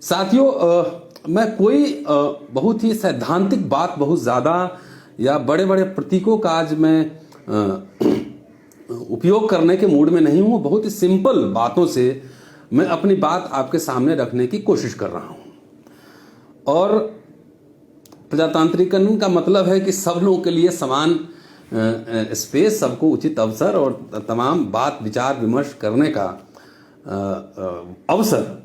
साथियों, मैं कोई बहुत ही सैद्धांतिक बात बहुत ज़्यादा या बड़े बड़े प्रतीकों का आज मैं उपयोग करने के मूड में नहीं हूँ। बहुत ही सिंपल बातों से मैं अपनी बात आपके सामने रखने की कोशिश कर रहा हूँ। और प्रजातांत्रिकरण का मतलब है कि सब लोगों के लिए समान स्पेस, सबको उचित अवसर और तमाम बात विचार विमर्श करने का अवसर।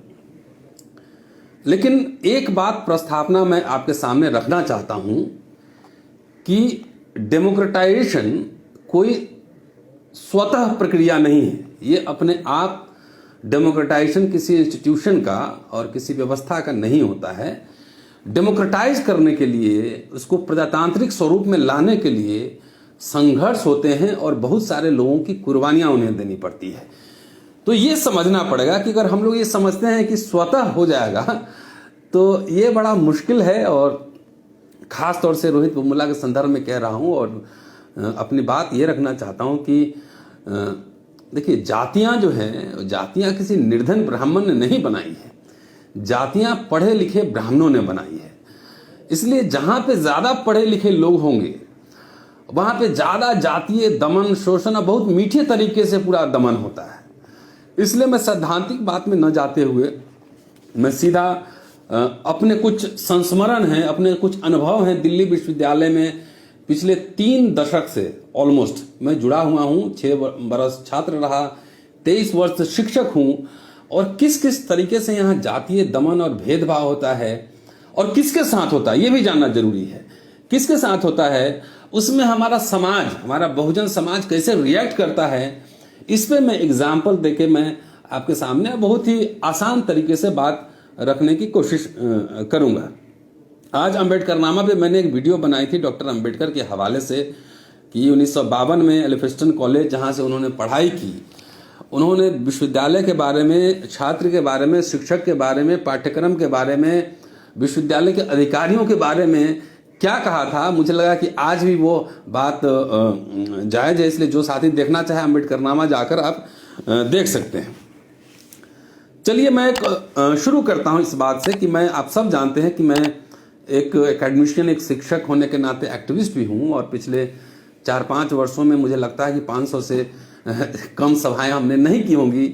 लेकिन एक बात प्रस्तावना मैं आपके सामने रखना चाहता हूं कि डेमोक्रेटाइजेशन कोई स्वतः प्रक्रिया नहीं है। ये अपने आप डेमोक्रेटाइजेशन किसी इंस्टीट्यूशन का और किसी व्यवस्था का नहीं होता है। डेमोक्रेटाइज करने के लिए, उसको प्रजातांत्रिक स्वरूप में लाने के लिए संघर्ष होते हैं और बहुत सारे लोगों की कुर्बानियां उन्हें देनी पड़ती है। तो ये समझना पड़ेगा कि अगर हम लोग ये समझते हैं कि स्वतः हो जाएगा तो ये बड़ा मुश्किल है। और ख़ास तौर से रोहित वेमुला के संदर्भ में कह रहा हूँ और अपनी बात ये रखना चाहता हूँ कि देखिए, जातियाँ जो हैं, जातियाँ किसी निर्धन ब्राह्मण ने नहीं बनाई है, जातियाँ पढ़े लिखे ब्राह्मणों ने बनाई है। इसलिए जहाँ पे ज़्यादा पढ़े लिखे लोग होंगे वहाँ पे ज़्यादा जातीय दमन, शोषण बहुत मीठे तरीके से पूरा दमन होता है। इसलिए मैं सैद्धांतिक बात में न जाते हुए मैं सीधा अपने कुछ संस्मरण हैं, अपने कुछ अनुभव हैं। दिल्ली विश्वविद्यालय में पिछले 3 दशक से ऑलमोस्ट मैं जुड़ा हुआ हूँ। 6 बरस छात्र रहा, 23 वर्ष शिक्षक हूँ। और किस किस तरीके से यहाँ जातीय दमन और भेदभाव होता है और किसके साथ होता है ये भी जानना जरूरी है। किसके साथ होता है, उसमें हमारा समाज, हमारा बहुजन समाज कैसे रिएक्ट करता है, इस पे मैं एग्जाम्पल देके मैं आपके सामने बहुत ही आसान तरीके से बात रखने की कोशिश करूंगा। आज अम्बेडकरनामा पे मैंने एक वीडियो बनाई थी डॉक्टर अम्बेडकर के हवाले से कि 1952 में एल्फिंस्टन कॉलेज जहां से उन्होंने पढ़ाई की, उन्होंने विश्वविद्यालय के बारे में, छात्र के बारे में, शिक्षक के बारे में, पाठ्यक्रम के बारे में, विश्वविद्यालय के अधिकारियों के बारे में क्या कहा था। मुझे लगा कि आज भी वो बात जायज़ है। इसलिए जो साथी देखना चाहे अम्बेडकरनामा जाकर आप देख सकते हैं। चलिए मैं शुरू करता हूं इस बात से कि मैं, आप सब जानते हैं कि मैं एक एकेडमिशियन, एक शिक्षक होने के नाते एक्टिविस्ट भी हूं। और पिछले 4-5 वर्षों में मुझे लगता है कि 500 से कम सभाएं हमने नहीं की होंगी,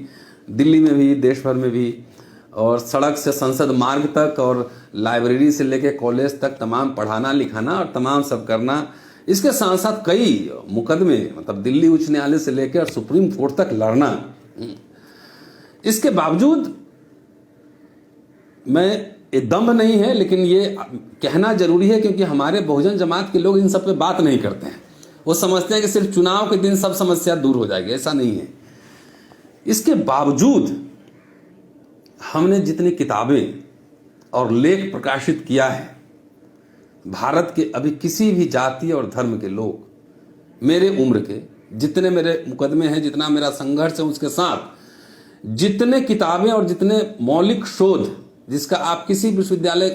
दिल्ली में भी, देश भर में भी। और सड़क से संसद मार्ग तक और लाइब्रेरी से लेकर कॉलेज तक तमाम पढ़ाना लिखाना और तमाम सब करना। इसके साथ साथ कई मुकदमे, मतलब दिल्ली उच्च न्यायालय से लेकर सुप्रीम कोर्ट तक लड़ना। इसके बावजूद मैं, ये दम्भ नहीं है, लेकिन ये कहना जरूरी है क्योंकि हमारे बहुजन जमात के लोग इन सब पे बात नहीं करते हैं। वो समझते हैं कि सिर्फ चुनाव के दिन सब समस्या दूर हो जाएगी, ऐसा नहीं है। इसके बावजूद हमने जितनी किताबें और लेख प्रकाशित किया है, भारत के अभी किसी भी जाति और धर्म के लोग, मेरे उम्र के जितने मेरे मुकदमे हैं, जितना मेरा संघर्ष है, उसके साथ जितने किताबें और जितने मौलिक शोध, जिसका आप किसी विश्वविद्यालय,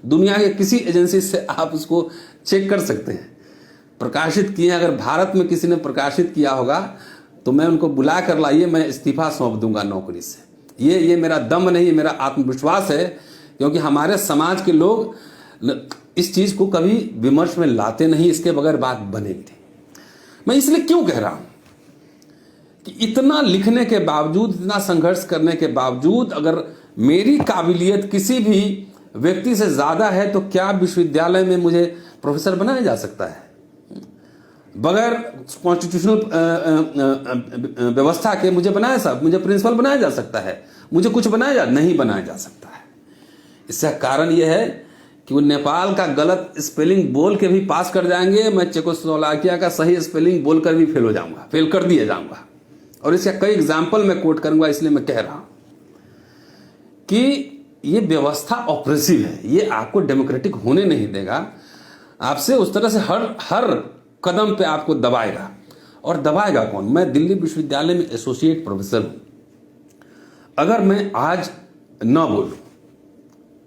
दुनिया के किसी एजेंसी से आप उसको चेक कर सकते हैं, प्रकाशित किए हैं। अगर भारत में किसी ने प्रकाशित किया होगा तो मैं उनको बुला कर लाइए, मैं इस्तीफा सौंप दूंगा नौकरी से। ये मेरा दम नहीं, मेरा आत्मविश्वास है। क्योंकि हमारे समाज के लोग इस चीज को कभी विमर्श में लाते नहीं, इसके बगैर बात बनेगी नहीं। मैं इसलिए क्यों कह रहा हूं कि इतना लिखने के बावजूद, इतना संघर्ष करने के बावजूद, अगर मेरी काबिलियत किसी भी व्यक्ति से ज्यादा है तो क्या विश्वविद्यालय में मुझे प्रोफेसर बनाया जा सकता है? बगैर कॉन्स्टिट्यूशनल व्यवस्था के मुझे प्रिंसिपल बनाया जा सकता है? मुझे कुछ नहीं बनाया जा सकता है। इसका कारण यह है कि वो नेपाल का गलत स्पेलिंग बोल के भी पास कर जाएंगे, मैं चेकोस्लोवाकिया का सही स्पेलिंग बोलकर भी फेल हो जाऊंगा, फेल कर दिया जाऊंगा। और इसका कई एग्जाम्पल मैं कोट करूंगा। इसलिए मैं कह रहा हूं कि ये व्यवस्था ऑपरेसिव है, ये आपको डेमोक्रेटिक होने नहीं देगा। आपसे उस तरह से हर कदम पे आपको दबाएगा। और दबाएगा कौन? मैं दिल्ली विश्वविद्यालय में एसोसिएट प्रोफेसर हूं। अगर मैं आज न बोलूं,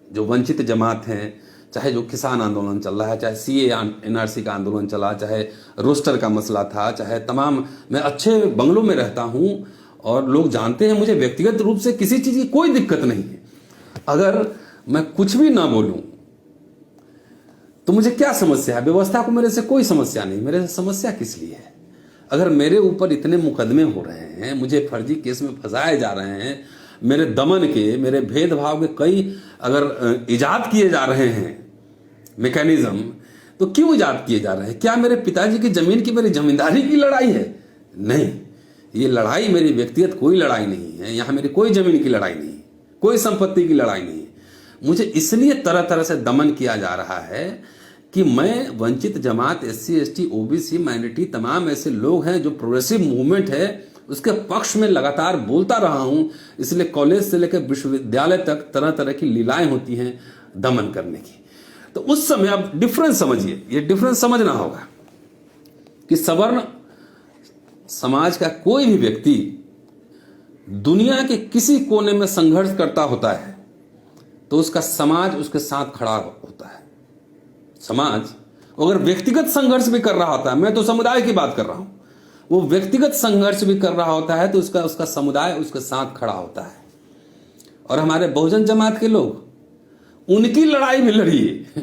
जो वंचित जमात हैं, चाहे जो किसान आंदोलन चल रहा है, चाहे सीए एनआरसी का आंदोलन चला, चाहे रोस्टर का मसला था, चाहे तमाम, मैं अच्छे बंगलों में रहता हूं और लोग जानते हैं मुझे व्यक्तिगत रूप से किसी चीज की कोई दिक्कत नहीं है। अगर मैं कुछ भी ना बोलूं तो मुझे क्या समस्या है? व्यवस्था को मेरे से कोई समस्या नहीं, मेरे से समस्या किस लिए है? अगर मेरे ऊपर इतने मुकदमे हो रहे हैं, मुझे फर्जी केस में फंसाए जा रहे हैं, मेरे दमन के, मेरे भेदभाव के कई अगर इजाद किए जा रहे हैं मैकेनिज्म, तो क्यों इजाद किए जा रहे हैं? क्या मेरे पिताजी की जमीन की, मेरी जमींदारी की लड़ाई है? नहीं, ये लड़ाई मेरी व्यक्तिगत कोई लड़ाई नहीं है। यहाँ मेरी कोई जमीन की लड़ाई नहीं, कोई संपत्ति की लड़ाई नहीं। मुझे इसलिए तरह तरह से दमन किया जा रहा है कि मैं वंचित जमात, SC ST OBC माइनॉरिटी, तमाम ऐसे लोग हैं जो प्रोग्रेसिव मूवमेंट है उसके पक्ष में लगातार बोलता रहा हूं। इसलिए कॉलेज से लेकर विश्वविद्यालय तक तरह तरह की लीलाएं होती हैं दमन करने की। तो उस समय आप डिफरेंस समझिए, ये डिफरेंस समझना होगा कि सवर्ण समाज का कोई भी व्यक्ति दुनिया के किसी कोने में संघर्ष करता होता है तो उसका समाज उसके साथ खड़ा होता है। समाज अगर व्यक्तिगत संघर्ष भी कर रहा होता है, मैं तो समुदाय की बात कर रहा हूं, वो व्यक्तिगत संघर्ष भी कर रहा होता है तो उसका समुदाय उसके साथ खड़ा होता है। और हमारे बहुजन जमात के लोग, उनकी लड़ाई भी लड़िए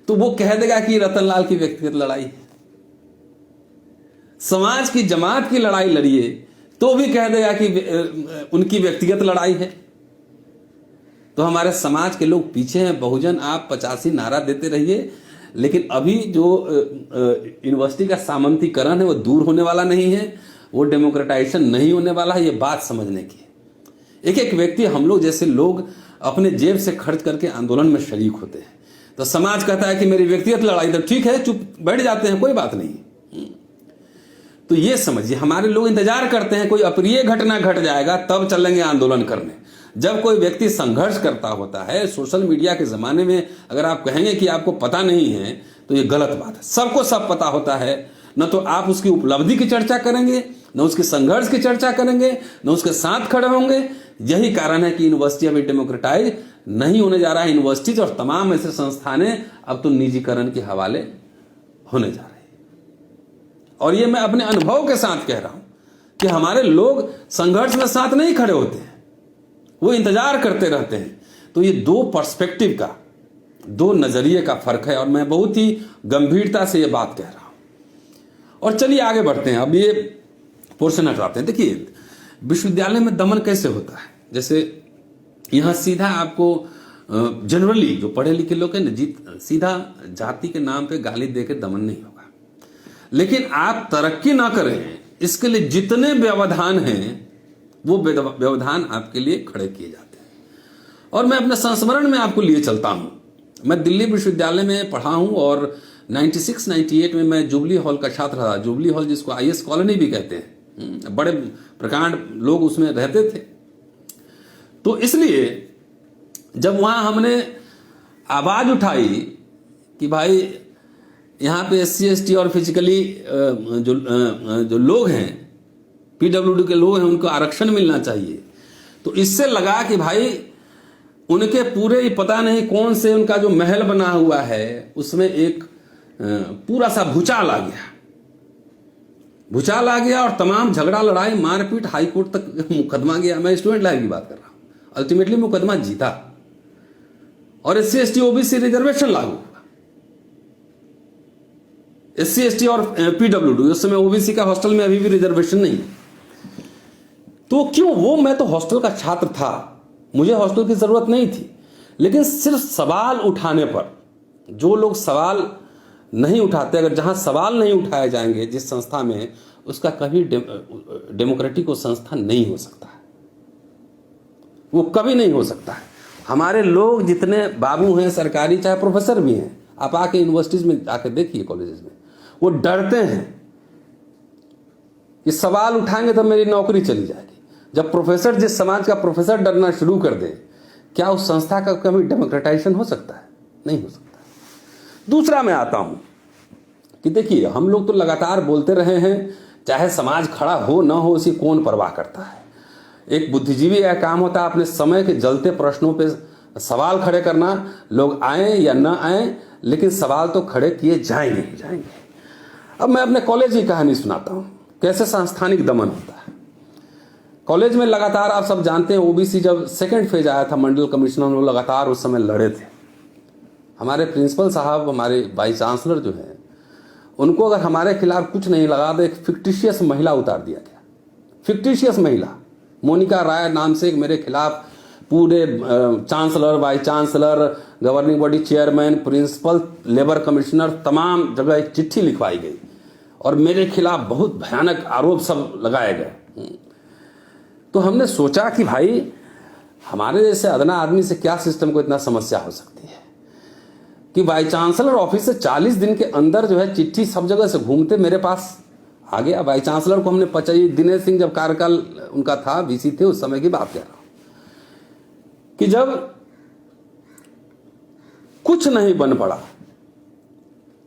तो वो कह देगा कि रतनलाल की व्यक्तिगत लड़ाई है। समाज की जमात की लड़ाई लड़िए तो भी कह देगा कि उनकी व्यक्तिगत लड़ाई है। तो हमारे समाज के लोग पीछे हैं। बहुजन आप 85 नारा देते रहिए, लेकिन अभी जो यूनिवर्सिटी का सामंतीकरण है वो दूर होने वाला नहीं है, वो डेमोक्रेटाइजेशन नहीं होने वाला है। ये बात समझने की, एक एक व्यक्ति, हम लोग जैसे लोग अपने जेब से खर्च करके आंदोलन में शरीक होते हैं। तो समाज कहता है कि मेरी व्यक्तिगत लड़ाई, तो ठीक है, चुप बैठ जाते हैं, कोई बात नहीं। तो ये समझिए, हमारे लोग इंतजार करते हैं कोई अप्रिय घटना घट जाएगा तब चलेंगे आंदोलन करने। जब कोई व्यक्ति संघर्ष करता होता है, सोशल मीडिया के जमाने में अगर आप कहेंगे कि आपको पता नहीं है तो ये गलत बात है। सबको सब पता होता है। न तो आप उसकी उपलब्धि की चर्चा करेंगे, न उसके संघर्ष की चर्चा करेंगे, न उसके साथ खड़े होंगे। यही कारण है कि यूनिवर्सिटी अभी डेमोक्रेटाइज नहीं होने जा रहा है। यूनिवर्सिटीज और तमाम ऐसे संस्थानें अब तो निजीकरण के हवाले होने जा रही है। और ये मैं अपने अनुभव के साथ कह रहा हूं कि हमारे लोग संघर्ष में साथ नहीं खड़े होते हैं, वो इंतजार करते रहते हैं। तो ये दो पर्सपेक्टिव का, दो नजरिए का फर्क है और मैं बहुत ही गंभीरता से ये बात कह रहा हूं। और चलिए आगे बढ़ते हैं। अब ये पोर्शन हटाते हैं। देखिए विश्वविद्यालय में दमन कैसे होता है। जैसे यहां सीधा आपको जनरली जो पढ़े लिखे लोग हैं ना, सीधा जाति के नाम पे गाली देकर दमन नहीं होगा। लेकिन आप तरक्की ना करें, इसके लिए जितने व्यवधान हैं वो व्यवधान आपके लिए खड़े किए जाते हैं। और मैं अपने संस्मरण में आपको लिए चलता हूं। मैं दिल्ली विश्वविद्यालय में पढ़ा हूं और 96-98 में मैं जुबली हॉल का छात्र था। जुबली हॉल जिसको IS कॉलोनी भी कहते हैं, बड़े प्रकांड लोग उसमें रहते थे। तो इसलिए जब वहां हमने आवाज उठाई कि भाई यहाँ पे SC ST और फिजिकली जो लोग हैं, PWD के लोग हैं, उनको आरक्षण मिलना चाहिए, तो इससे लगा कि भाई उनके पूरे ही पता नहीं कौन से उनका जो महल बना हुआ है उसमें एक पूरा सा भूचाल आ गया और तमाम झगड़ा लड़ाई मारपीट हाईकोर्ट तक मुकदमा गया। मैं स्टूडेंट लाइफ की बात कर रहा हूं। अल्टीमेटली मुकदमा जीता और SC ST OBC रिजर्वेशन लागू हुआ। SC ST और PWD, उस समय OBC का हॉस्टल में अभी भी रिजर्वेशन नहीं। तो क्यों? वो मैं तो हॉस्टल का छात्र था, मुझे हॉस्टल की जरूरत नहीं थी। लेकिन सिर्फ सवाल उठाने पर, जो लोग सवाल नहीं उठाते, अगर जहां सवाल नहीं उठाए जाएंगे जिस संस्था में, उसका कभी डेमोक्रेटिक वो संस्था नहीं हो सकता है, वो कभी नहीं हो सकता है। हमारे लोग जितने बाबू हैं, सरकारी चाहे प्रोफेसर भी हैं, आप आके यूनिवर्सिटीज में आके देखिए, कॉलेजेस में, वो डरते हैं कि सवाल उठाएंगे तो मेरी नौकरी चली जाएगी। जब प्रोफेसर, जिस समाज का प्रोफेसर डरना शुरू कर दे, क्या उस संस्था का कभी डेमोक्रेटाइजेशन हो सकता है? नहीं हो सकता। दूसरा मैं आता हूं कि देखिए हम लोग तो लगातार बोलते रहे हैं, चाहे समाज खड़ा हो ना हो, उसी कौन परवाह करता है। एक बुद्धिजीवी का काम होता है अपने समय के जलते प्रश्नों पे सवाल खड़े करना। लोग आए या ना आए, लेकिन सवाल तो खड़े किए जाएंगे। अब मैं अपने कॉलेज की कहानी सुनाता हूं, कैसे सांस्थानिक दमन होता है। कॉलेज में लगातार आप सब जानते हैं ओबीसी जब सेकंड फेज आया था मंडल कमिश्नर में, लगातार उस समय लड़े थे। हमारे प्रिंसिपल साहब, हमारे वाइस चांसलर जो है, उनको अगर हमारे खिलाफ कुछ नहीं लगा तो एक फिक्टिशियस महिला उतार दिया गया। फिक्टिशियस महिला मोनिका राय नाम से एक मेरे खिलाफ पूरे chancellor, vice chancellor, governing body chairman, principal, labour commissioner, तमाम जगह एक चिट्ठी लिखवाई गई और मेरे खिलाफ बहुत भयानक आरोप सब लगाए गए। तो हमने सोचा कि भाई हमारे जैसे अदना आदमी से क्या सिस्टम को इतना समस्या हो सकती है कि वाइस चांसलर ऑफिस से 40 दिन के अंदर जो है चिट्ठी सब जगह से घूमते मेरे पास आ गया। वाइस चांसलर को हमने दिनेश सिंह जब कार्यकाल उनका था, वीसी थे, उस समय की बात कह रहा हूं कि जब कुछ नहीं बन पड़ा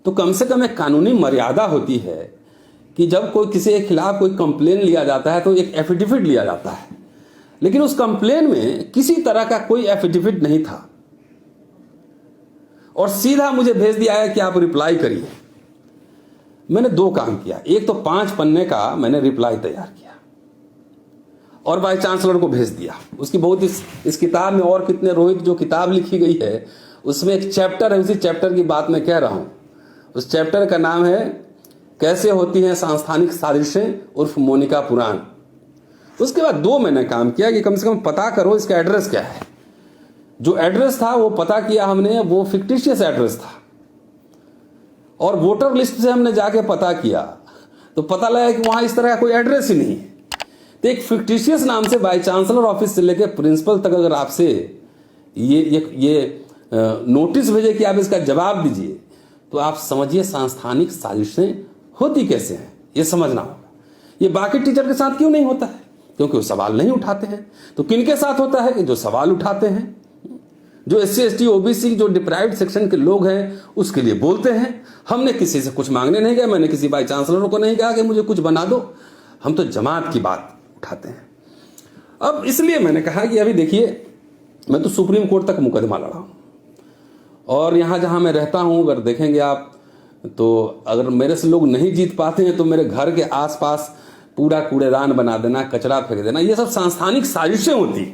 तो कम से कम एक कानूनी मर्यादा होती है कि जब कोई किसी के खिलाफ कोई कंप्लेन लिया जाता है तो एक एफिडेविट लिया जाता है, लेकिन उस कंप्लेन में किसी तरह का कोई एफिडेविट नहीं था और सीधा मुझे भेज दिया है कि आप रिप्लाई करिए। मैंने 2 काम किया। एक तो 5 पन्ने का मैंने रिप्लाई तैयार किया और वाइस चांसलर को भेज दिया। उसकी बहुत इस किताब में और कितने रोहित जो किताब लिखी गई है उसमें एक चैप्टर है, उसी चैप्टर की बात मैं कह रहा हूं। उस चैप्टर का नाम है कैसे होती हैं सांस्थानिक साजिशें उर्फ मोनिका पुराण। उसके बाद 2 मैंने काम किया कि कम से कम पता करो इसका एड्रेस क्या है। जो एड्रेस था वो पता किया हमने, वो फिक्टिशियस एड्रेस था और वोटर लिस्ट से हमने जाके पता किया तो पता लगा कि वहां इस तरह का कोई एड्रेस ही नहीं है। तो एक फिक्टिशियस नाम से वाइस चांसलर ऑफिस से लेकर प्रिंसिपल तक अगर आपसे ये नोटिस भेजे कि आप इसका जवाब दीजिए तो आप समझिए सांस्थानिक साजिशें होती कैसे हैं, ये समझना होगा। ये बाकी टीचर के साथ क्यों नहीं होता है? क्योंकि वो सवाल नहीं उठाते हैं। तो किनके साथ होता है कि जो सवाल उठाते हैं, जो SC ST OBC जो डिप्राइव्ड सेक्शन के लोग हैं उसके लिए बोलते हैं। हमने किसी से कुछ मांगने नहीं गए, मैंने किसी वाइस चांसलर को नहीं कहा कि मुझे कुछ बना दो, हम तो जमात की बात उठाते हैं। अब इसलिए मैंने कहा कि अभी देखिए, मैं तो सुप्रीम कोर्ट तक मुकदमा लड़ा हूं और यहां जहां मैं रहता हूं अगर देखेंगे आप तो अगर मेरे से लोग नहीं जीत पाते हैं तो मेरे घर के आसपास पूरा कूड़ेदान बना देना, कचरा फेंक देना, ये सब सांस्थानिक साजिशें होती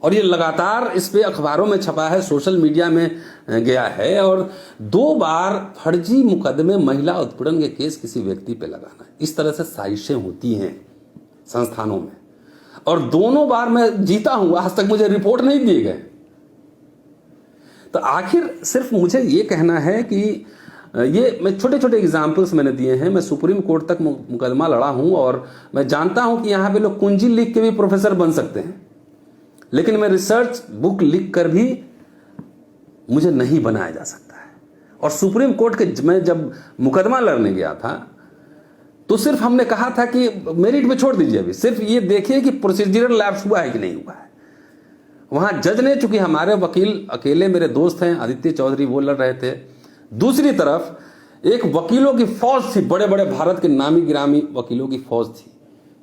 और ये लगातार इस पे अखबारों में छपा है, सोशल मीडिया में गया है और 2 बार फर्जी मुकदमे महिला उत्पीड़न के केस किसी व्यक्ति पे लगाना, इस तरह से साजिशें होती हैं संस्थानों में और दोनों बार मैं जीता हूं। आज तक मुझे रिपोर्ट नहीं दिए गए। तो आखिर सिर्फ मुझे ये कहना है कि ये मैं छोटे छोटे एग्जाम्पल्स मैंने दिए हैं। मैं सुप्रीम कोर्ट तक मुकदमा लड़ा हूं और मैं जानता हूं कि यहां पे लोग कुंजी लिख के भी प्रोफेसर बन सकते हैं, लेकिन मैं रिसर्च बुक लिख कर भी मुझे नहीं बनाया जा सकता है। और सुप्रीम कोर्ट के मैं जब मुकदमा लड़ने गया था तो सिर्फ हमने कहा था कि मेरिट में छोड़ दीजिए, अभी सिर्फ ये देखिए कि प्रोसीजरल लैप्स हुआ है कि नहीं हुआ है। वहां जज ने, चूंकि हमारे वकील अकेले मेरे दोस्त हैं आदित्य चौधरी, वो लड़ रहे थे, दूसरी तरफ एक वकीलों की फौज थी, बड़े बड़े भारत के नामी गिरामी वकीलों की फौज थी।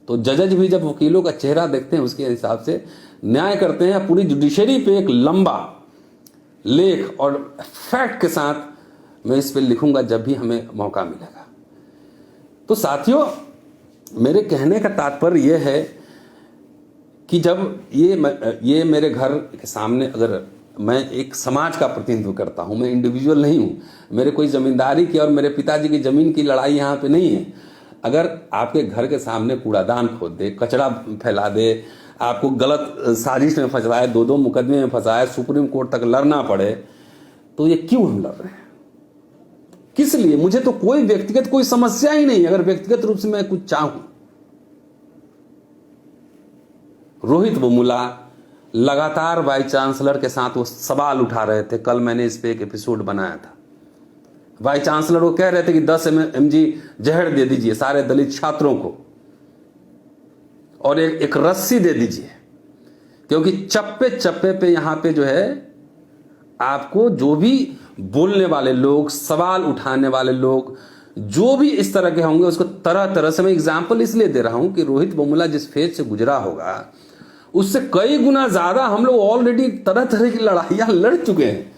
तो जजेज भी जब वकीलों का चेहरा देखते हैं उसके हिसाब से न्याय करते हैं। पूरी जुडिशरी पे एक लंबा लेख और फैक्ट के साथ मैं इस पे लिखूंगा जब भी हमें मौका मिलेगा। तो साथियों, मेरे कहने का तात्पर्य यह है कि जब ये मेरे घर के सामने, अगर मैं एक समाज का प्रतिनिधित्व करता हूं, मैं इंडिविजुअल नहीं हूं, मेरे कोई जमींदारी की और मेरे पिताजी की जमीन की लड़ाई यहां पे नहीं है। अगर आपके घर के सामने कूड़ादान खोद दे, कचरा फैला दे, आपको गलत साजिश में फंसाए, 2-2 मुकदमे में फंसाए, सुप्रीम कोर्ट तक लड़ना पड़े, तो ये क्यों हम लड़ रहे हैं? किस लिए? मुझे तो कोई व्यक्तिगत कोई समस्या ही नहीं। अगर व्यक्तिगत रूप से मैं कुछ चाहूं, रोहित वेमुला लगातार वाइस चांसलर के साथ वो सवाल उठा रहे थे। कल मैंने इस पे एक एपिसोड बनाया था। वाइस चांसलर को कह रहे थे कि 10 mg जहर दे दीजिए सारे दलित छात्रों को और एक रस्सी दे दीजिए, क्योंकि चप्पे चप्पे पे यहां पे जो है आपको जो भी बोलने वाले लोग, सवाल उठाने वाले लोग, जो भी इस तरह के होंगे, उसको तरह तरह से, मैं एग्जाम्पल इसलिए दे रहा हूं कि रोहित वेमुला जिस फेज से गुजरा होगा उससे कई गुना ज्यादा हम लोग ऑलरेडी तरह तरह की लड़ाइयां लड़ चुके हैं।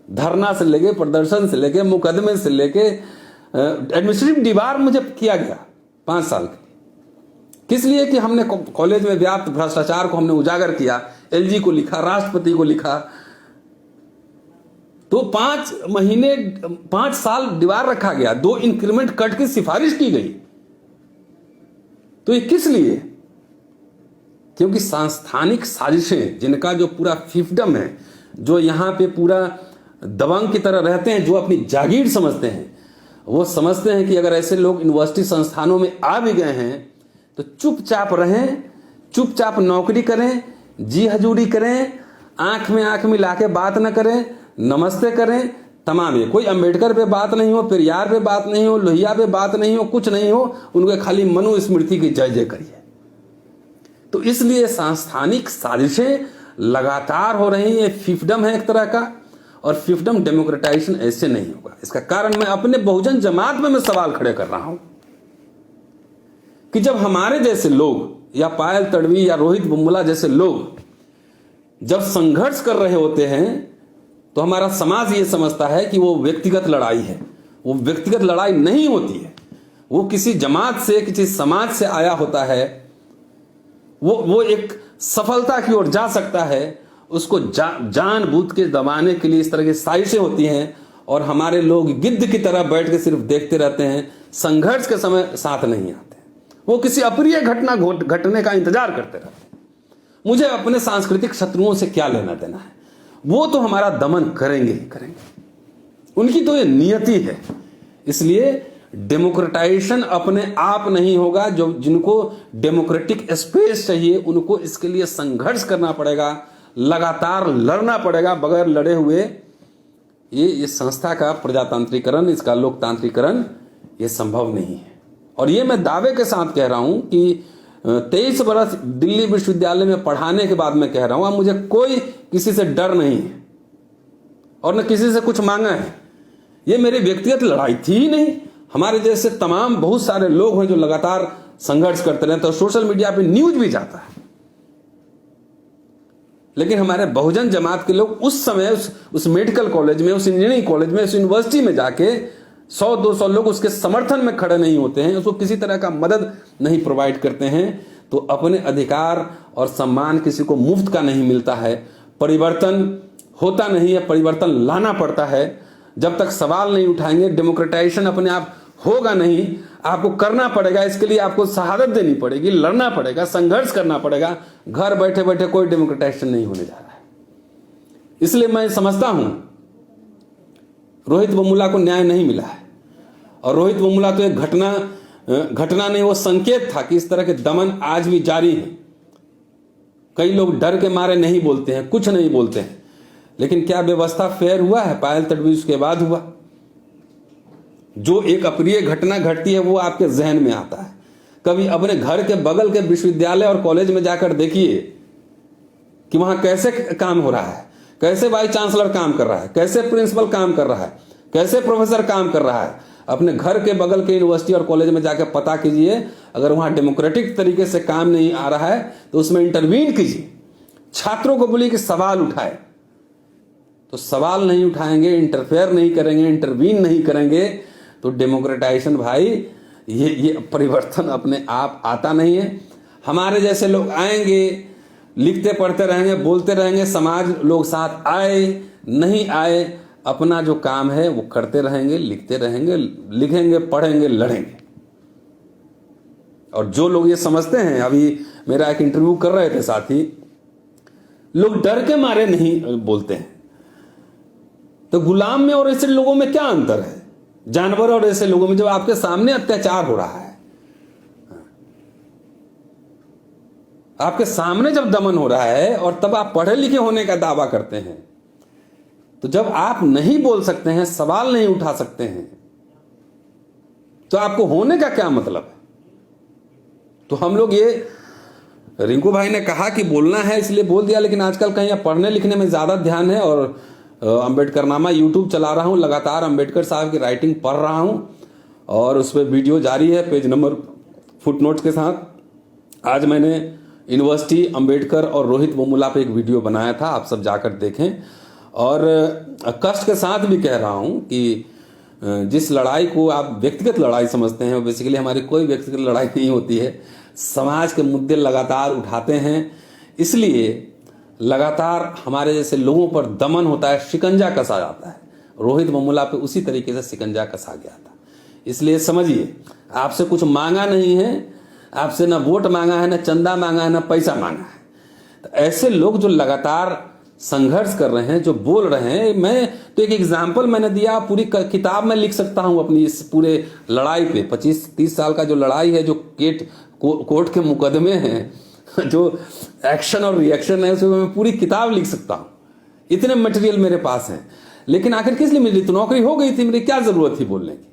धरना से लेके, प्रदर्शन से लेके, मुकदमे से लेके, एडमिनिस्ट्रेटिव डिबार मुझे किया गया 5 साल के। किस लिए कि हमने कॉलेज में व्याप्त भ्रष्टाचार को हमने उजागर किया, एलजी को लिखा, राष्ट्रपति को लिखा। तो 5 साल दीवार रखा गया, 2 इंक्रीमेंट कट की सिफारिश की गई। तो ये किस लिए? क्योंकि सांस्थानिक साजिशें, जिनका जो पूरा फिefdom है, जो यहां पे पूरा दबंग की तरह रहते हैं, जो अपनी जागीर समझते हैं, वो समझते हैं कि अगर ऐसे लोग यूनिवर्सिटी संस्थानों में आ भी गए हैं तो चुपचाप रहें, चुपचाप नौकरी करें, जी हजूरी करें, आंख में आंख मिला के बात न करें, नमस्ते करें, तमाम। ये कोई अंबेडकर पे बात नहीं हो, पेरियार पे बात नहीं हो, लोहिया पे बात नहीं हो, कुछ नहीं हो, उनके खाली मनुस्मृति की जय जय करिए। तो इसलिए सांस्थानिक साजिशें लगातार हो रही है, फिefdom है एक तरह का, और फिefdom डेमोक्रेटाइजेशन ऐसे नहीं होगा। इसका कारण मैं अपने बहुजन जमात में मैं सवाल खड़े कर रहा हूं कि जब हमारे जैसे लोग या पायल तड़वी या रोहित बुम्बला जैसे लोग जब संघर्ष कर रहे होते हैं तो हमारा समाज ये समझता है कि वो व्यक्तिगत लड़ाई है। वो व्यक्तिगत लड़ाई नहीं होती है, वो किसी जमात से, किसी समाज से आया होता है। वो एक सफलता की ओर जा सकता है, उसको जानबूझ के दबाने के लिए इस तरह की साजिशें होती हैं, और हमारे लोग गिद्ध की तरह बैठ के सिर्फ देखते रहते हैं, संघर्ष के समय साथ नहीं आते। वो किसी अप्रिय घटना घटने का इंतजार करते रहते हैं। मुझे अपने सांस्कृतिक शत्रुओं से क्या लेना देना है, वो तो हमारा दमन करेंगे ही करेंगे, उनकी तो ये नियति है। इसलिए डेमोक्रेटाइजेशन अपने आप नहीं होगा। जो जिनको डेमोक्रेटिक स्पेस चाहिए उनको इसके लिए संघर्ष करना पड़ेगा, लगातार लड़ना पड़ेगा। बगैर लड़े हुए ये संस्था का प्रजातांत्रिकरण, इसका लोकतांत्रिकरण ये संभव नहीं है। और ये मैं दावे के साथ कह रहा हूं कि 23 वर्ष दिल्ली विश्वविद्यालय में पढ़ाने के बाद मैं कह रहा हूं, अब मुझे कोई किसी से डर नहीं है और न किसी से कुछ मांगा है। ये मेरी व्यक्तिगत लड़ाई थी ही नहीं। हमारे जैसे तमाम बहुत सारे लोग हैं जो लगातार संघर्ष करते रहते हैं, सोशल मीडिया पे न्यूज भी जाता है। लेकिन हमारे बहुजन जमात के लोग उस समय उस मेडिकल कॉलेज में, उस इंजीनियरिंग कॉलेज में, उस यूनिवर्सिटी में जाके 100-200 लोग उसके समर्थन में खड़े नहीं होते हैं, उसको किसी तरह का मदद नहीं प्रोवाइड करते हैं। तो अपने अधिकार और सम्मान किसी को मुफ्त का नहीं मिलता है। परिवर्तन होता नहीं है, परिवर्तन लाना पड़ता है। जब तक सवाल नहीं उठाएंगे डेमोक्रेटाइजेशन अपने आप होगा नहीं। आपको करना पड़ेगा, इसके लिए आपको शहादत देनी पड़ेगी, लड़ना पड़ेगा, संघर्ष करना पड़ेगा। घर बैठे बैठे कोई डेमोक्रेटाइजेशन नहीं होने जा रहा है। इसलिए मैं समझता हूं रोहित वेमुला को न्याय नहीं मिला है, और रोहित वेमुला तो एक घटना नहीं, वो संकेत था कि इस तरह के दमन आज भी जारी है। कई लोग डर के मारे नहीं बोलते हैं, कुछ नहीं बोलते हैं, लेकिन क्या व्यवस्था फेयर हुआ है? पायल तड़वी उसके बाद हुआ। जो एक अप्रिय घटना घटती है वो आपके जहन में आता है। कभी अपने घर के बगल के विश्वविद्यालय और कॉलेज में जाकर देखिए कि वहां कैसे काम हो रहा है, कैसे वाइस चांसलर काम कर रहा है, कैसे प्रिंसिपल काम कर रहा है, कैसे प्रोफेसर काम कर रहा है। अपने घर के बगल के यूनिवर्सिटी और कॉलेज में जाकर पता कीजिए, अगर वहां डेमोक्रेटिक तरीके से काम नहीं आ रहा है तो उसमें इंटरवीन कीजिए। छात्रों को बोलिए कि सवाल उठाए, तो सवाल नहीं उठाएंगे, इंटरफेयर नहीं करेंगे, इंटरवीन नहीं करेंगे, तो डेमोक्रेटाइजेशन भाई ये परिवर्तन अपने आप आता नहीं है। हमारे जैसे लोग आएंगे, लिखते पढ़ते रहेंगे, बोलते रहेंगे, समाज लोग साथ आए नहीं आए, अपना जो काम है वो करते रहेंगे, लिखते रहेंगे, लिखेंगे, पढ़ेंगे, लड़ेंगे। और जो लोग ये समझते हैं, अभी मेरा एक इंटरव्यू कर रहे थे साथी, लोग डर के मारे नहीं बोलते हैं। तो गुलाम में और ऐसे लोगों में क्या अंतर है? जानवर और ऐसे लोगों में जब आपके सामने अत्याचार हो रहा है, आपके सामने जब दमन हो रहा है, और तब आप पढ़े लिखे होने का दावा करते हैं, तो जब आप नहीं बोल सकते हैं, सवाल नहीं उठा सकते हैं, तो आपको होने का क्या मतलब है? तो हम लोग ये, रिंकू भाई ने कहा कि बोलना है इसलिए बोल दिया, लेकिन आजकल कहीं पढ़ने लिखने में ज्यादा ध्यान है। और अंबेडकरनामा यूट्यूब चला रहा हूं, लगातार अंबेडकर साहब की राइटिंग पढ़ रहा हूं, और उस पर वीडियो जारी है, पेज नंबर फुटनोट्स के साथ। आज मैंने यूनिवर्सिटी, अंबेडकर और रोहित वेमुला पे एक वीडियो बनाया था, आप सब जाकर देखें। और कष्ट के साथ भी कह रहा हूं कि जिस लड़ाई को आप व्यक्तिगत लड़ाई समझते हैं, बेसिकली हमारी कोई व्यक्तिगत लड़ाई नहीं होती है। समाज के मुद्दे लगातार उठाते हैं, इसलिए लगातार हमारे जैसे लोगों पर दमन होता है, शिकंजा कसा जाता है। रोहित वेमुला पे उसी तरीके से शिकंजा कसा गया था। इसलिए समझिए, आपसे कुछ मांगा नहीं है, आपसे ना वोट मांगा है, ना चंदा मांगा है, ना पैसा मांगा है। तो ऐसे लोग जो लगातार संघर्ष कर रहे हैं, जो बोल रहे हैं, मैं तो एक एग्जाम्पल मैंने दिया, पूरी किताब में लिख सकता हूं अपनी इस पूरे लड़ाई पे। 25-30 साल का जो लड़ाई है, जो कोर्ट के मुकदमे हैं, जो एक्शन और रिएक्शन है, उसमें मैं पूरी किताब लिख सकता हूं। इतने मटेरियल मेरे पास हैं। लेकिन आखिर किस लिए मिली? तो नौकरी हो गई थी, मेरी क्या जरूरत थी बोलने की?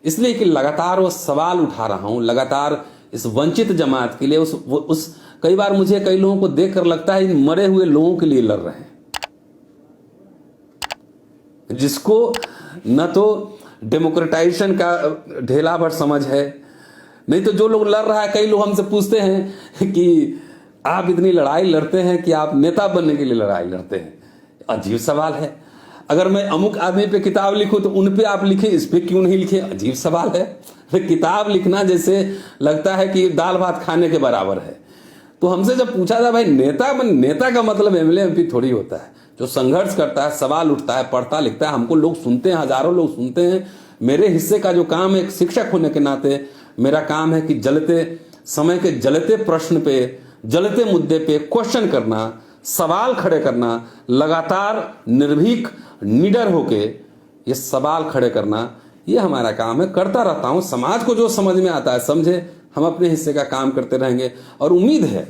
इसलिए कि लगातार वो सवाल उठा रहा हूं, लगातार इस वंचित जमात के लिए। उस कई बार मुझे कई लोगों को देखकर लगता है इन मरे हुए लोगों के लिए लड़ रहे हैं, जिसको न तो डेमोक्रेटाइजेशन का ढेला भर समझ है, नहीं तो जो लोग लड़ रहा है, कई लोग हमसे पूछते हैं कि आप इतनी लड़ाई लड़ते हैं कि आप नेता बनने के लिए लड़ाई लड़ते हैं। अजीब सवाल है। अगर मैं अमुक आदमी पे किताब लिखूं तो उन पे आप लिखे, इस पे क्यों नहीं लिखे? अजीब सवाल है। किताब लिखना जैसे लगता है कि दाल भात खाने के बराबर है। तो हमसे जब पूछा था, भाई नेता का मतलब एमएलए एमपी थोड़ी होता है। जो संघर्ष करता है, सवाल उठता है, पढ़ता लिखता है, हमको लोग सुनते हैं, हजारों लोग सुनते हैं। मेरे हिस्से का जो काम है, एक शिक्षक होने के नाते मेरा काम है कि जलते समय के जलते प्रश्न पे, जलते मुद्दे पे क्वेश्चन करना, सवाल खड़े करना, लगातार निर्भीक निडर होके ये सवाल खड़े करना, ये हमारा काम है। करता रहता हूं। समाज को जो समझ में आता है समझे, हम अपने हिस्से का काम करते रहेंगे। और उम्मीद है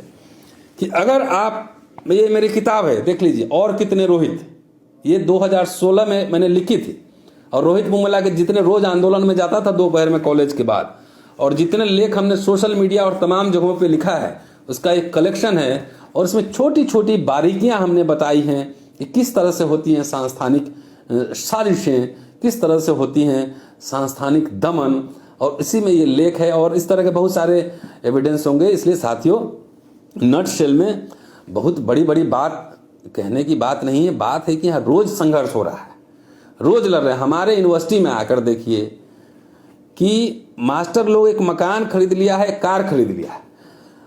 कि अगर आप, ये मेरी किताब है, देख लीजिए, और कितने रोहित, ये 2016 में मैंने लिखी थी। और रोहित वेमुला के जितने रोज आंदोलन में जाता था दोपहर में कॉलेज के बाद, और जितने लेख हमने सोशल मीडिया और तमाम जगहों पे लिखा है, उसका एक कलेक्शन है। और इसमें छोटी छोटी बारीकियां हमने बताई हैं कि किस तरह से होती हैं सांस्थानिक साजिशें, किस तरह से होती हैं सांस्थानिक दमन, और इसी में ये लेख है। और इस तरह के बहुत सारे एविडेंस होंगे। इसलिए साथियों, नट शेल में बहुत बड़ी बड़ी बात कहने की बात नहीं है। बात है कि यहाँ रोज संघर्ष हो रहा है, रोज लड़ रहे हैं। हमारे यूनिवर्सिटी में आकर देखिए कि मास्टर लोग एक मकान खरीद लिया है, एक कार खरीद लिया है।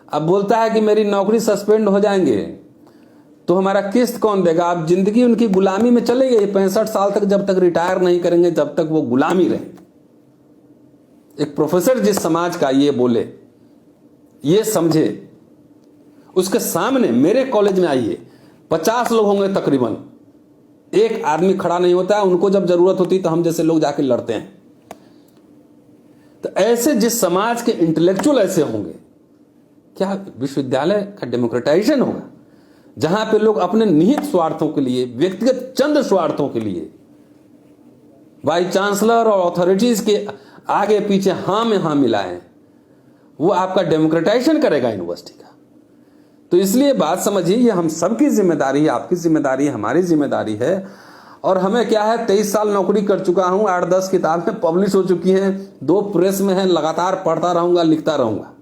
अब बोलता है कि मेरी नौकरी सस्पेंड हो जाएंगे तो हमारा किस्त कौन देगा? आप जिंदगी उनकी गुलामी में चले गए। 65 साल तक जब तक रिटायर नहीं करेंगे, जब तक वो गुलामी रहे। एक प्रोफेसर जिस समाज का ये बोले, ये समझे, उसके सामने मेरे कॉलेज में आइए, 50 लोग होंगे तकरीबन, एक आदमी खड़ा नहीं होता है। उनको जब जरूरत होती तो हम जैसे लोग जाके लड़ते हैं। तो ऐसे जिस समाज के इंटेलेक्चुअल ऐसे होंगे, क्या विश्वविद्यालय का डेमोक्रेटाइजेशन होगा? जहां पे लोग अपने निहित स्वार्थों के लिए, व्यक्तिगत चंद स्वार्थों के लिए वाइस चांसलर और अथॉरिटीज के आगे पीछे हां में हां मिलाएं, वो आपका डेमोक्रेटाइजेशन करेगा यूनिवर्सिटी का? तो इसलिए बात समझिए, ये हम सबकी जिम्मेदारी है, आपकी जिम्मेदारी है, हमारी जिम्मेदारी है। और हमें क्या है, 23 साल नौकरी कर चुका हूं, 8-10 किताबें पब्लिश हो चुकी हैं, 2 प्रेस में हैं, लगातार पढ़ता रहूंगा, लिखता रहूंगा।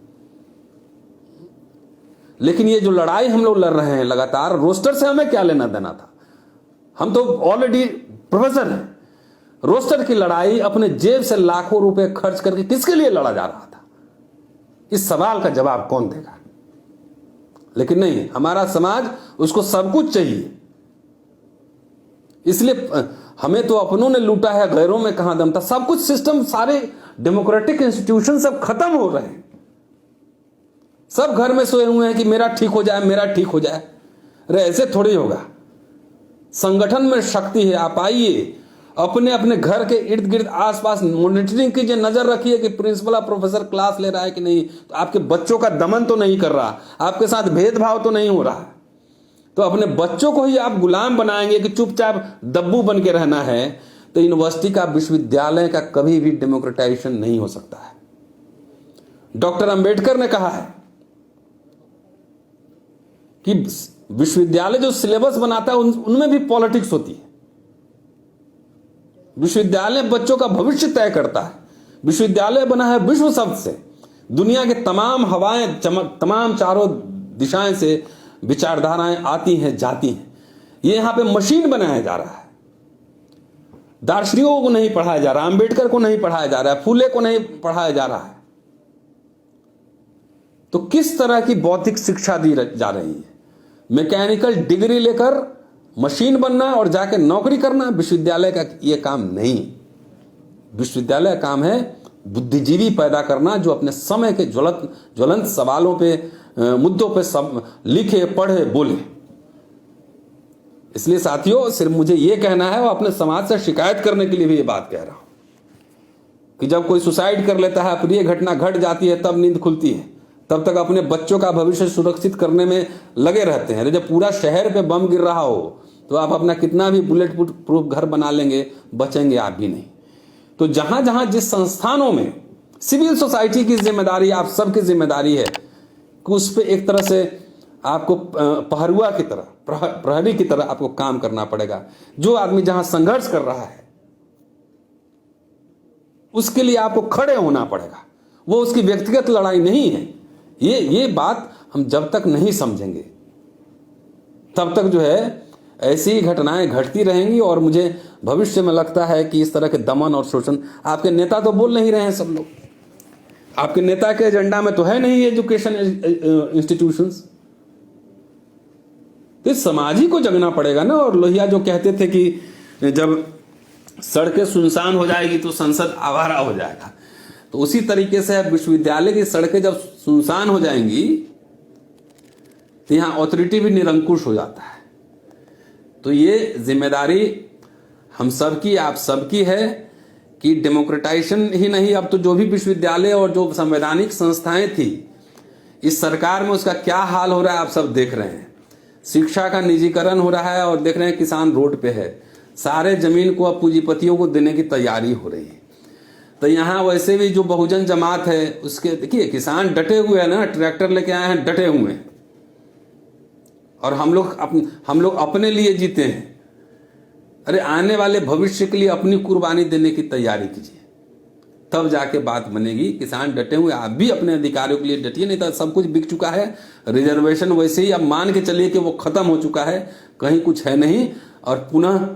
लेकिन ये जो लड़ाई हम लोग लड़ रहे हैं लगातार, रोस्टर से हमें क्या लेना देना था? हम तो ऑलरेडी प्रोफेसर हैं। रोस्टर की लड़ाई अपने जेब से लाखों रुपए खर्च करके किसके लिए लड़ा जा रहा था? इस सवाल का जवाब कौन देगा? लेकिन नहीं, हमारा समाज, उसको सब कुछ चाहिए। इसलिए हमें तो अपनों ने लूटा है, गैरों में कहां दम था। सब कुछ सिस्टम, सारे डेमोक्रेटिक इंस्टीट्यूशन सब खत्म हो रहे हैं। सब घर में सोए हुए हैं कि मेरा ठीक हो जाए, मेरा ठीक हो जाए। अरे ऐसे थोड़ी होगा। संगठन में शक्ति है। आप आइए, अपने अपने घर के इर्द गिर्द आसपास मॉनिटरिंग कीजिए, नजर रखिए कि प्रिंसिपल प्रोफेसर क्लास ले रहा है कि नहीं, तो आपके बच्चों का दमन तो नहीं कर रहा, आपके साथ भेदभाव तो नहीं हो रहा। तो अपने बच्चों को ही आप गुलाम बनाएंगे कि चुपचाप दब्बू बन के रहना है, तो यूनिवर्सिटी का, विश्वविद्यालय का कभी भी डेमोक्रेटाइजेशन नहीं हो सकता है। डॉक्टर अंबेडकर ने कहा है कि विश्वविद्यालय जो सिलेबस बनाता है उनमें भी पॉलिटिक्स होती है। विश्वविद्यालय बच्चों का भविष्य तय करता है। विश्वविद्यालय बना है विश्व शब्द से। दुनिया के तमाम हवाएं, तमाम चारों दिशाएं से विचारधाराएं आती हैं, जाती हैं। ये यहां पे मशीन बनाया जा रहा है। दार्शनिकों को नहीं पढ़ाया जा रहा, अंबेडकर को नहीं पढ़ाया जा रहा है, फूले को नहीं पढ़ाया जा रहा है। तो किस तरह की बौद्धिक शिक्षा दी जा रही है? मैकेनिकल डिग्री लेकर मशीन बनना और जाके नौकरी करना विश्वविद्यालय का ये काम नहीं। विश्वविद्यालय का काम है बुद्धिजीवी पैदा करना, जो अपने समय के ज्वलंत सवालों पे, मुद्दों पे सब लिखे, पढ़े, बोले। इसलिए साथियों, सिर्फ मुझे ये कहना है और अपने समाज से शिकायत करने के लिए भी ये बात कह रहा हूं कि जब कोई सुसाइड कर लेता है, प्रिय घटना घट जाती है, तब नींद खुलती है, तब तक अपने बच्चों का भविष्य सुरक्षित करने में लगे रहते हैं। जब पूरा शहर पे बम गिर रहा हो तो आप अपना कितना भी बुलेट प्रूफ घर बना लेंगे, बचेंगे आप भी नहीं। तो जहां जहां जिस संस्थानों में सिविल सोसाइटी की जिम्मेदारी, आप सबकी जिम्मेदारी है कि उस पर एक तरह से आपको पहरुआ की तरह, प्रहरी की तरह आपको काम करना पड़ेगा। जो आदमी जहां संघर्ष कर रहा है उसके लिए आपको खड़े होना पड़ेगा। वो उसकी व्यक्तिगत लड़ाई नहीं है। ये बात हम जब तक नहीं समझेंगे तब तक जो है ऐसी ही घटनाएं घटती रहेंगी। और मुझे भविष्य में लगता है कि इस तरह के दमन और शोषण, आपके नेता तो बोल नहीं रहे हैं, सब लोग, आपके नेता के एजेंडा में तो है नहीं एजुकेशन इंस्टीट्यूशंस। तो समाज ही को जगना पड़ेगा ना। और लोहिया जो कहते थे कि जब सड़कें सुनसान हो जाएगी तो संसद आवारा हो जाएगा, तो उसी तरीके से विश्वविद्यालय की सड़कें जब सुनसान हो जाएंगी तो यहां ऑथोरिटी भी निरंकुश हो जाता है। तो ये जिम्मेदारी हम सबकी, आप सबकी है कि डेमोक्रेटाइजेशन ही नहीं, अब तो जो भी विश्वविद्यालय और जो संवैधानिक संस्थाएं थी इस सरकार में, उसका क्या हाल हो रहा है आप सब देख रहे हैं। शिक्षा का निजीकरण हो रहा है और देख रहे हैं किसान रोड पे है। सारे जमीन को अब पूंजीपतियों को देने की तैयारी हो रही है। तो यहाँ वैसे भी जो बहुजन जमात है उसके, देखिए किसान डटे हुए हैं ना, ट्रैक्टर लेके आए हैं, डटे हुए हैं। और हम लोग अपने लिए जीते हैं। अरे आने वाले भविष्य के लिए अपनी कुर्बानी देने की तैयारी कीजिए, तब जाके बात बनेगी। किसान डटे हुए, आप भी अपने अधिकारों के लिए डटिए, नहीं तो सब कुछ बिक चुका है। रिजर्वेशन वैसे ही अब मान के चलिए कि वो खत्म हो चुका है, कहीं कुछ है नहीं। और पुनः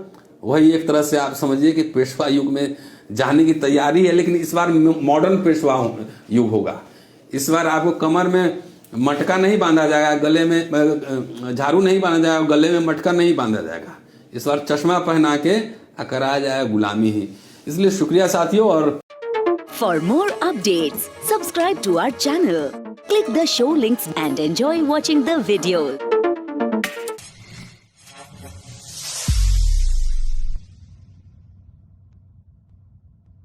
वही एक तरह से आप समझिए कि पेशवा युग में जाने की तैयारी है, लेकिन इस बार मॉडर्न पेशवा युग होगा। इस बार आपको कमर में मटका नहीं बांधा जाएगा, गले में झाड़ू नहीं बांधा जाएगा, गले में मटका नहीं बांधा जाएगा। इस बार चश्मा पहना के कराया जाएगा गुलामी ही। इसलिए शुक्रिया साथियों। और for more updates subscribe to our channel, click the show links and enjoy watching the video.